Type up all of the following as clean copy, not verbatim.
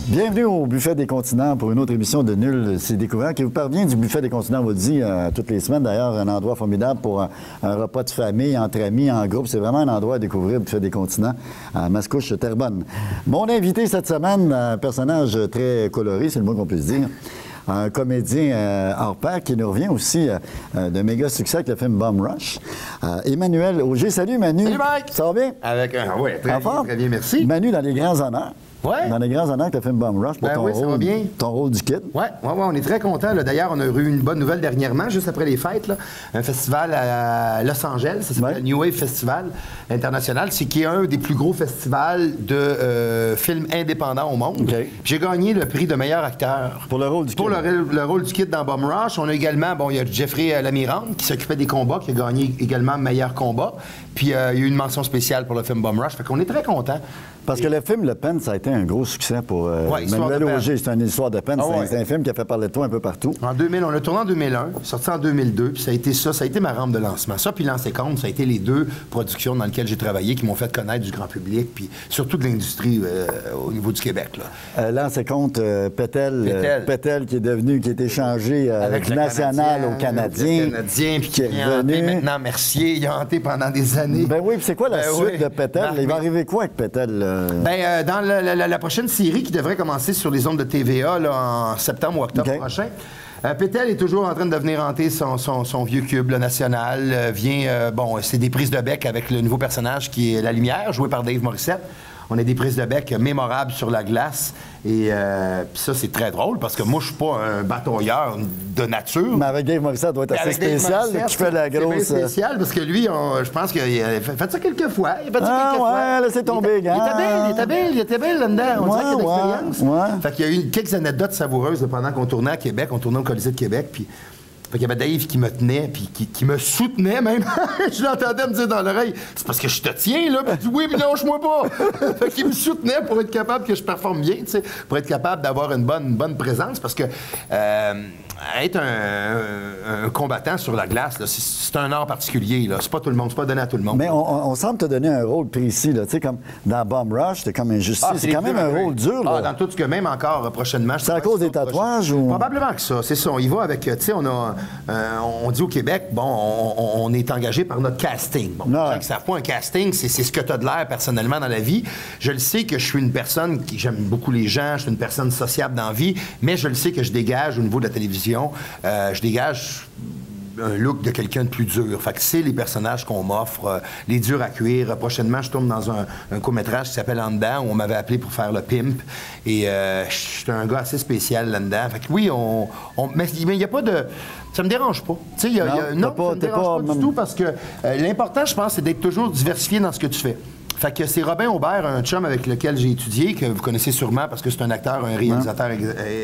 Bienvenue au Buffet des Continents pour une autre émission de Nul s'est découvert qui vous parvient du Buffet des Continents, on vous le dit, toutes les semaines. D'ailleurs, un endroit formidable pour un repas de famille, entre amis, en groupe. C'est vraiment un endroit à découvrir, le Buffet des Continents, à Mascouche-Terrebonne. Mon invité cette semaine, un personnage très coloré, c'est le moins qu'on puisse dire. Un comédien hors pair qui nous revient aussi de méga succès avec le film Bum Rush. Emmanuel Auger. Salut Manu. Salut Mike. Ça va bien? Avec un... Oui, très bien, merci. Manu dans les grands honneurs. Ouais. Dans les grands honneurs avec le film Bum Rush pour ton rôle du kid. Oui, on est très contents. D'ailleurs, on a eu une bonne nouvelle dernièrement, juste après les fêtes. Là, un festival à Los Angeles, ça s'appelle le New Wave Festival International, qui est un des plus gros festivals de films indépendants au monde. Okay. J'ai gagné le prix de meilleur acteur. Pour le rôle du kid. Pour le rôle du kid dans Bum Rush. On a également, il y a Jeffrey Lamirande qui s'occupait des combats, qui a gagné également meilleur combat. Puis il y a eu une mention spéciale pour le film Bum Rush. Fait qu'on est très contents. Parce que le film Le Pen, ça a été un gros succès pour Emmanuel Auger. C'est une histoire de peine. C'est un film qui a fait parler de toi un peu partout. En 2000, on l'a tourné en 2001, sorti en 2002, puis ça a été ma rampe de lancement. Ça, puis Lancez Compte, ça a été les deux productions dans lesquelles j'ai travaillé qui m'ont fait connaître du grand public, puis surtout de l'industrie au niveau du Québec. Lancez Compte, Pétel qui est échangé avec du national au Canadien. Puis qui est revenu. Maintenant, Mercier, il a hanté pendant des années. Ben oui, puis c'est quoi la suite de Pétel? Il va arriver quoi avec Pétel? Dans la prochaine série qui devrait commencer sur les ondes de TVA là, en septembre ou octobre prochain, Pétel est toujours en train de venir hanter son vieux cube national. C'est des prises de bec avec le nouveau personnage qui est La Lumière, joué par Dave Morissette. On a des prises de bec mémorables sur la glace. Et ça, c'est très drôle parce que moi, je suis pas un batailleur de nature. Mais avec Dave Morissette, ça doit être assez spécial. Tu fais la grosse... C'est spécial parce que lui, je pense qu'il a fait ça quelques fois. Il a fait ça quelques fois. Laissez tomber, il était belle là-dedans. On dirait qu'il y a de l'expérience. Fait qu'il y a eu quelques anecdotes savoureuses pendant qu'on tournait à Québec. On tournait au Colisée de Québec. Puis fait qu'il y avait Dave qui me tenait, puis qui me soutenait même. Je l'entendais me dire dans l'oreille, c'est parce que je te tiens, là. Puis il dit, oui, mais lâche-moi pas. Fait qu'il me soutenait pour être capable que je performe bien, tu sais, pour être capable d'avoir une bonne présence. Parce que être un combattant sur la glace, c'est un art particulier, là. C'est pas tout le monde, c'est pas donné à tout le monde. Mais on semble te donner un rôle précis, là. Tu sais, comme dans Bum Rush, t'es comme injustice. C'est quand même un rôle dur, là. Dans tout ce que même encore prochainement. C'est à cause des tatouages ou... Probablement que ça, c'est ça. On y va avec, tu sais, on dit au Québec, on est engagé par notre casting. Bon, les gens qui ne savent pas, un casting, c'est ce que tu as de l'air personnellement dans la vie. Je le sais que je suis une personne qui j'aime beaucoup les gens, je suis une personne sociable dans la vie, mais je le sais que je dégage au niveau de la télévision, je dégage un look de quelqu'un de plus dur. Fait que c'est les personnages qu'on m'offre, les durs à cuire. Prochainement, je tourne dans un court-métrage qui s'appelle En dedans, où on m'avait appelé pour faire le pimp. Et je suis un gars assez spécial là-dedans. Fait que oui, mais il n'y a pas de... Ça me dérange pas. Tu sais, non, ça me dérange pas du tout parce que l'important, je pense, c'est d'être toujours diversifié dans ce que tu fais. Fait que c'est Robin Aubert, un chum avec lequel j'ai étudié, que vous connaissez sûrement parce que c'est un acteur, un réalisateur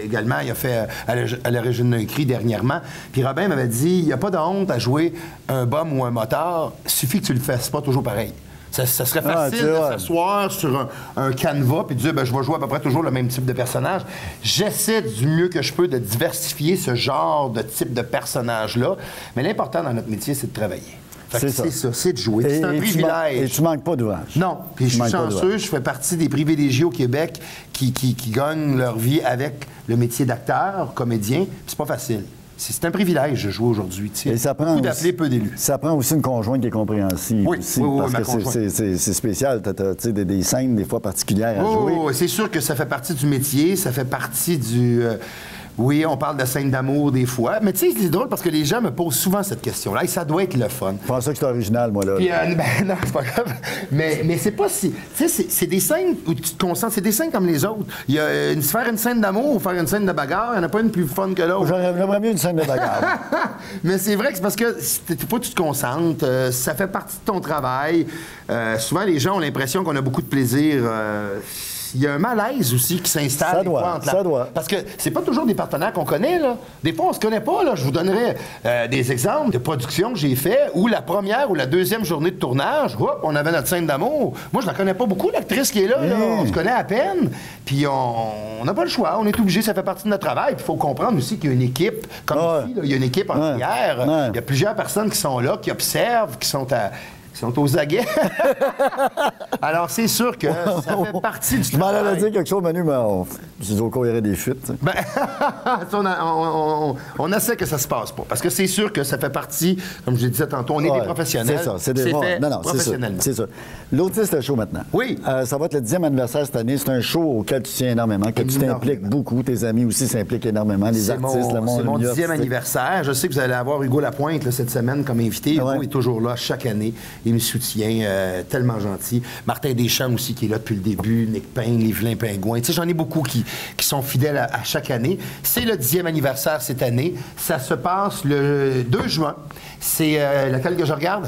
également. Il a fait à l'origine d'un cri dernièrement. Puis Robin m'avait dit, il n'y a pas de honte à jouer un bum ou un motard, il suffit que tu le fasses, c'est pas toujours pareil. Ça serait facile de s'asseoir sur un canevas et de dire, je vais jouer à peu près toujours le même type de personnage. J'essaie du mieux que je peux de diversifier ce genre de type de personnage-là. Mais l'important dans notre métier, c'est de travailler. C'est ça, c'est de jouer. C'est un privilège. Et tu manques pas d'ouvrage. Non. Puis je suis chanceux, je fais partie des privilégiés au Québec qui gagnent leur vie avec le métier d'acteur, comédien. C'est pas facile. C'est un privilège de jouer aujourd'hui. Et ça prend d'appeler peu d'élus. Ça prend aussi une conjointe qui est compréhensive. Oui, aussi, parce que c'est spécial. Tu as des scènes des fois particulières à jouer. Oui, c'est sûr que ça fait partie du métier, ça fait partie du... Oui, on parle de scènes d'amour des fois, mais tu sais, c'est drôle parce que les gens me posent souvent cette question-là. Et ça doit être le fun. Je pense que c'est original, moi, là. Puis, non, c'est pas grave. Mais c'est pas si... Tu sais, c'est des scènes où tu te concentres. C'est des scènes comme les autres. Il y a faire une scène d'amour ou faire une scène de bagarre, il n'y en a pas une plus fun que l'autre. J'aimerais mieux une scène de bagarre. Mais c'est vrai que c'est parce que faut que tu te concentres. Ça fait partie de ton travail. Souvent, les gens ont l'impression qu'on a beaucoup de plaisir... il y a un malaise aussi qui s'installe. Ça doit. Parce que c'est pas toujours des partenaires qu'on connaît, là. Des fois, on se connaît pas, là. Je vous donnerai des exemples de productions que j'ai fait où la première ou la deuxième journée de tournage, on avait notre scène d'amour. Moi, je la connais pas beaucoup, l'actrice qui est là. On se connaît à peine. Puis on n'a pas le choix. On est obligé, ça fait partie de notre travail. Puis il faut comprendre aussi qu'il y a une équipe, comme ici, là, il y a une équipe entière. Il y a plusieurs personnes qui sont là, qui observent, qui sont qui sont aux aguets. Alors, c'est sûr que ça fait partie du travail. Je m'en allais dire quelque chose, Manu, mais je dis au cours, il y aurait des fuites. Ben, on essaie que ça se passe pas. Parce que c'est sûr que ça fait partie, comme je le disais tantôt, on est des professionnels. C'est ça, c'est des fait non, professionnellement. C'est ça. L'autiste show maintenant. Oui. Ça va être le 10e anniversaire cette année. C'est un show auquel tu tiens énormément, que tu t'impliques beaucoup. Tes amis aussi s'impliquent énormément, les artistes, le monde. C'est mon 10e anniversaire. Je sais que vous allez avoir Hugo Lapointe là, cette semaine comme invité. Hugo est toujours là chaque année. Il me soutient, tellement gentil. Martin Deschamps aussi qui est là depuis le début. Nick Payne, les Vilains Pingouins. Tu sais, j'en ai beaucoup qui sont fidèles à chaque année. C'est le 10e anniversaire cette année. Ça se passe le 2 juin. C'est laquelle que je regarde?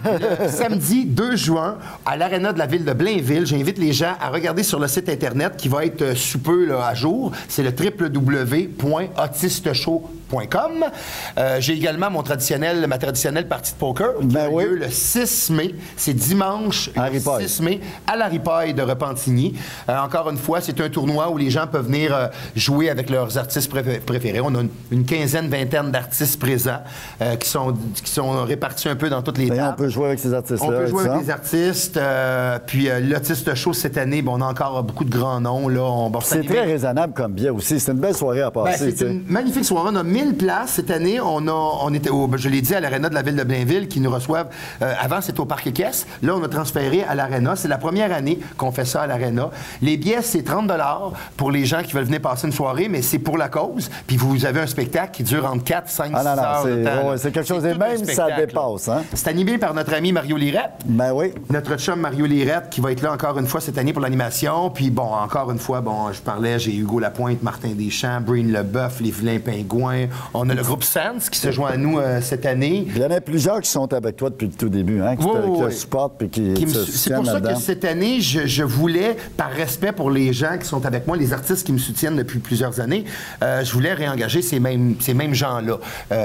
Le samedi 2 juin à l'Arena de la ville de Blainville. J'invite les gens à regarder sur le site Internet qui va être sous peu là, à jour. C'est le www.autisteshow.com. J'ai également ma traditionnelle partie de poker qui a lieu le 6 mai. C'est dimanche, le 6 mai, à la Ripaille de Repentigny. Encore une fois, c'est un tournoi où les gens peuvent venir jouer avec leurs artistes préférés. On a une quinzaine, vingtaine d'artistes présents qui sont répartis un peu dans toutes les tables. On peut jouer avec ces artistes-là. On peut jouer avec les artistes. Puis l'Autiste Show cette année, on a encore beaucoup de grands noms. Là. C'est très raisonnable comme billet aussi. C'est une belle soirée à passer. C'est une magnifique soirée. On a 1000 places cette année. On était, je l'ai dit, à l'Arena de la ville de Blainville qui nous reçoivent. Avant, c'était au Parc Équestre. Là, on a transféré à l'Arena. C'est la première année qu'on fait ça à l'Arena. Les billets, c'est 30 $ pour les gens qui veulent venir passer une soirée, mais c'est pour la cause. Puis vous avez un spectacle qui dure entre 4, 5, 6 heures de temps. C'est quelque chose. Et même ça dépasse. Hein? C'est animé par notre ami Mario Lirette. Ben oui. Notre chum Mario Lirette qui va être là encore une fois cette année pour l'animation. Puis bon, encore une fois, je parlais, j'ai Hugo Lapointe, Martin Deschamps, Breen Leboeuf, les Vilains Pingouins. On a le groupe Sans qui se joint à nous cette année. Il y en a plusieurs qui sont avec toi depuis le tout début, hein, qui te supportent et qui te c'est pour ça que cette année, je voulais, par respect pour les gens qui sont avec moi, les artistes qui me soutiennent depuis plusieurs années, je voulais réengager ces mêmes gens-là,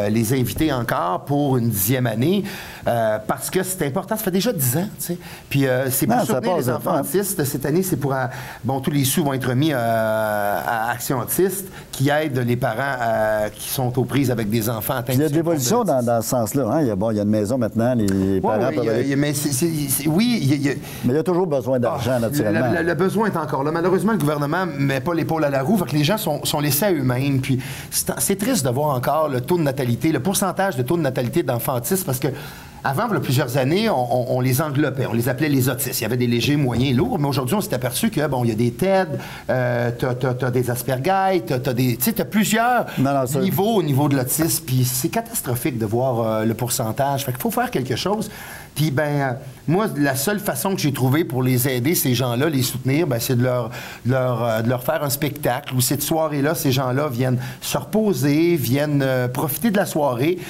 les inviter encore pour une 10e année, parce que c'est important. Ça fait déjà 10 ans, tu sais. Puis c'est pour soutenir les enfants autistes. Cette année, c'est pour... tous les sous vont être mis à Action Autiste, qui aide les parents qui sont aux prises avec des enfants atteints de... Il y a de l'évolution dans ce sens-là. Hein? Il y a une maison maintenant, les parents peuvent aller... Mais mais il y a toujours besoin d'argent, naturellement. Le besoin est encore là. Malheureusement, le gouvernement ne met pas l'épaule à la roue, fait que les gens sont laissés à eux-mêmes. Puis c'est triste de voir encore le taux de natalité, le pourcentage de taux de natalité d'enfants autistes, parce que avant, il y a plusieurs années, on les englobait, on les appelait les autistes. Il y avait des légers, moyens, lourds, mais aujourd'hui, on s'est aperçu que, il y a des TED, t'as des Asperger, t'as plusieurs niveaux au niveau de l'autisme, puis c'est catastrophique de voir le pourcentage. Fait qu'il faut faire quelque chose. Puis, moi, la seule façon que j'ai trouvée pour les aider, ces gens-là, les soutenir, c'est de leur faire un spectacle où cette soirée-là, ces gens-là viennent se reposer, viennent profiter de la soirée.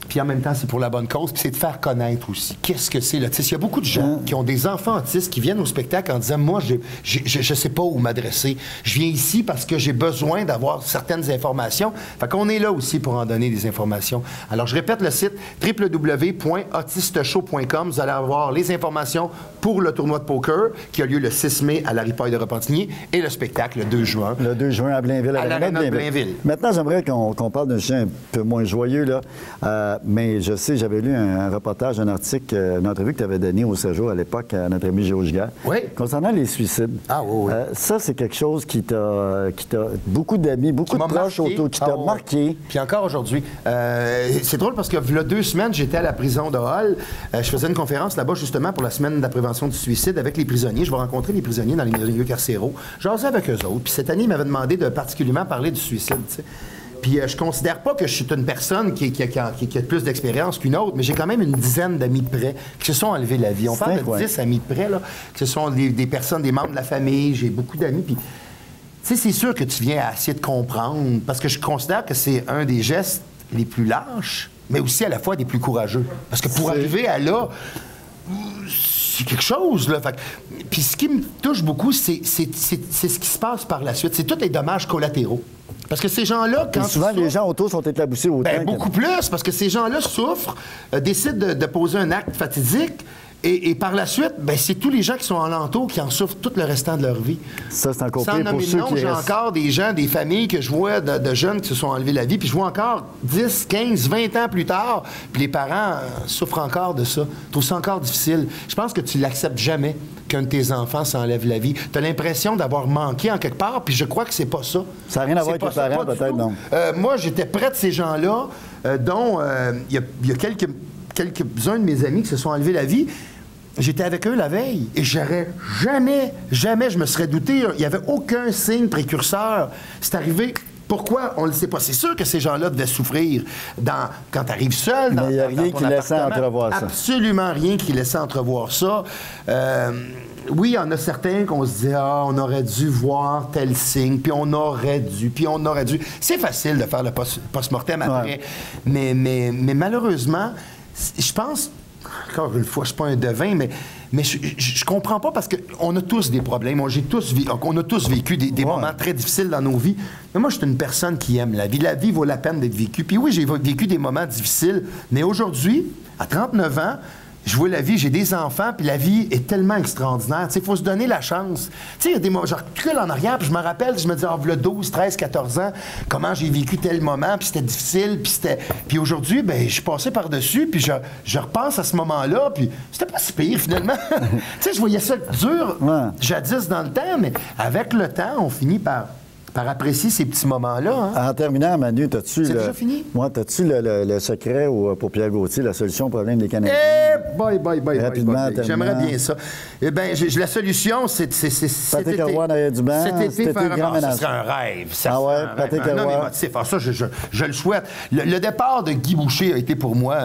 Puis en même temps, c'est pour la bonne cause, puis c'est de faire connaître aussi. Qu'est-ce que c'est l'autisme? Il y a beaucoup de gens qui ont des enfants autistes qui viennent au spectacle en disant « Moi, je sais pas où m'adresser. Je viens ici parce que j'ai besoin d'avoir certaines informations. » Fait qu'on est là aussi pour en donner des informations. Alors, je répète le site www.autisteshow.com. Vous allez avoir les informations pour le tournoi de poker qui a lieu le 6 mai à la Ripaille de Repentigny et le spectacle le 2 juin. Le 2 juin à Blainville. À l'Arena de Blainville. Maintenant, j'aimerais qu'on parle d'un sujet un peu moins joyeux, là. Mais je sais, j'avais lu un reportage, un article, une entrevue que tu avais donné au Séjour à l'époque à notre ami Géo Giguère, concernant les suicides. Ah oui. Ça, c'est quelque chose qui t'a beaucoup d'amis, beaucoup de proches autour, qui t'a marqué. Puis encore aujourd'hui. C'est drôle parce que il y a 2 semaines, j'étais à la prison de Hall. Je faisais une conférence là-bas justement pour la semaine de la prévention du suicide avec les prisonniers. Je vais rencontrer les prisonniers dans les milieux carcéraux. J'osais avec eux autres. Puis cette année, ils m'avaient demandé de particulièrement parler du suicide, tu sais. Puis je considère pas que je suis une personne qui a plus d'expérience qu'une autre, mais j'ai quand même une dizaine d'amis de près qui se sont enlevés la vie. On parle de 10 amis de près, là, que ce sont des personnes, des membres de la famille. J'ai beaucoup d'amis. Puis, tu sais, c'est sûr que tu viens à essayer de comprendre, parce que je considère que c'est un des gestes les plus lâches, mais aussi à la fois des plus courageux. Parce que pour arriver à là, c'est quelque chose, là. Puis ce qui me touche beaucoup, c'est ce qui se passe par la suite. C'est tous les dommages collatéraux. Parce que ces gens-là, quand souvent, les gens autour sont éclaboussés autant. Beaucoup plus, parce que ces gens-là souffrent, décident de poser un acte fatidique, Et par la suite, ben, c'est tous les gens qui sont alentour qui en souffrent tout le restant de leur vie. Ça, c'est encore Sans pire pour nommer ceux de nom, qui j'ai restent. encore des gens, des familles que je vois de jeunes qui se sont enlevés la vie, puis je vois encore 10, 15, 20 ans plus tard, puis les parents souffrent encore de ça, trouvent ça encore difficile. Je pense que tu l'acceptes jamais qu'un de tes enfants s'enlève la vie. Tu as l'impression d'avoir manqué en quelque part, puis je crois que c'est pas ça. Ça n'a rien à voir C'est avec pas les ça, parents, pas du peut-être, tout. non? Moi, j'étais près de ces gens-là, dont il y a quelques-uns de mes amis qui se sont enlevés la vie. J'étais avec eux la veille et j'aurais jamais, je me serais douté. Il n'y avait aucun signe précurseur. C'est arrivé. Pourquoi? On ne le sait pas. C'est sûr que ces gens-là devaient souffrir quand tu arrives seul. Mais il n'y a rien qui laissait entrevoir ça. Absolument rien qui laissait entrevoir ça. Oui, il y en a certains qu'on se dit « Ah, on aurait dû voir tel signe, puis on aurait dû, puis on aurait dû. » C'est facile de faire le post-mortem après. Ouais. Mais malheureusement, je pense... Encore une fois, je ne suis pas un devin, mais je comprends pas parce qu'on a tous des problèmes. On a tous vécu des moments très difficiles dans nos vies. Mais moi, je suis une personne qui aime la vie. La vie vaut la peine d'être vécue. Puis oui, j'ai vécu des moments difficiles, mais aujourd'hui, à 39 ans, je vois la vie, j'ai des enfants, puis la vie est tellement extraordinaire. Il faut se donner la chance. Il y a des moments, je recule en arrière, puis je me rappelle, je me dis, le 12, 13, 14 ans, comment j'ai vécu tel moment, puis c'était difficile, puis aujourd'hui, ben, je suis passé par-dessus, puis je repense à ce moment-là, puis c'était pas si pire, finalement. Je voyais ça dur, jadis dans le temps, mais avec le temps, on finit par apprécier ces petits moments-là. Hein? En terminant, Manu, t'as-tu déjà fini? Moi, t'as-tu le secret pour Pierre Gauthier, la solution au problème des Canadiens? Bye. Rapidement, j'aimerais bien ça. Eh bien, la solution, c'est cet été. Roy derrière du banc, cet été, faire grand ménage. Ça serait un rêve. Patrick Roy. Ça, je le souhaite. Le départ de Guy Boucher a été pour moi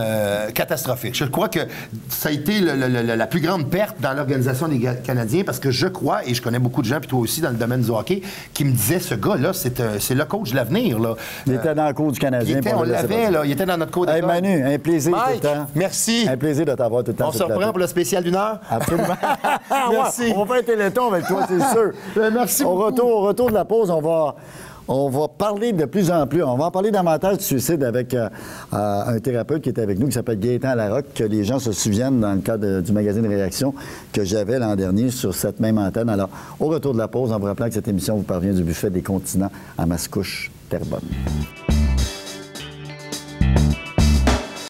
catastrophique. Je crois que ça a été la plus grande perte dans l'organisation des Canadiens parce que je crois, et je connais beaucoup de gens, puis toi aussi, dans le domaine du hockey, qui me disaient, ce gars-là, c'est le coach de l'avenir. Là. Il était dans le cours du Canadien. On l'avait, là. Il était dans notre cours d'école. Hey, Manu, un plaisir tout le temps. Merci. Un plaisir de t'avoir tout le temps. On se reprend pour le spécial d'une heure? Absolument. Merci. On va faire un téléthon avec toi, c'est sûr. Merci beaucoup. Au retour de la pause, on va parler de plus en plus. On va en parler davantage du suicide avec un thérapeute qui est avec nous, qui s'appelle Gaétan Larocque, que les gens se souviennent dans le cadre du magazine Réaction que j'avais l'an dernier sur cette même antenne. Alors, au retour de la pause, en vous rappelant que cette émission vous parvient du buffet des continents à Mascouche, Terrebonne.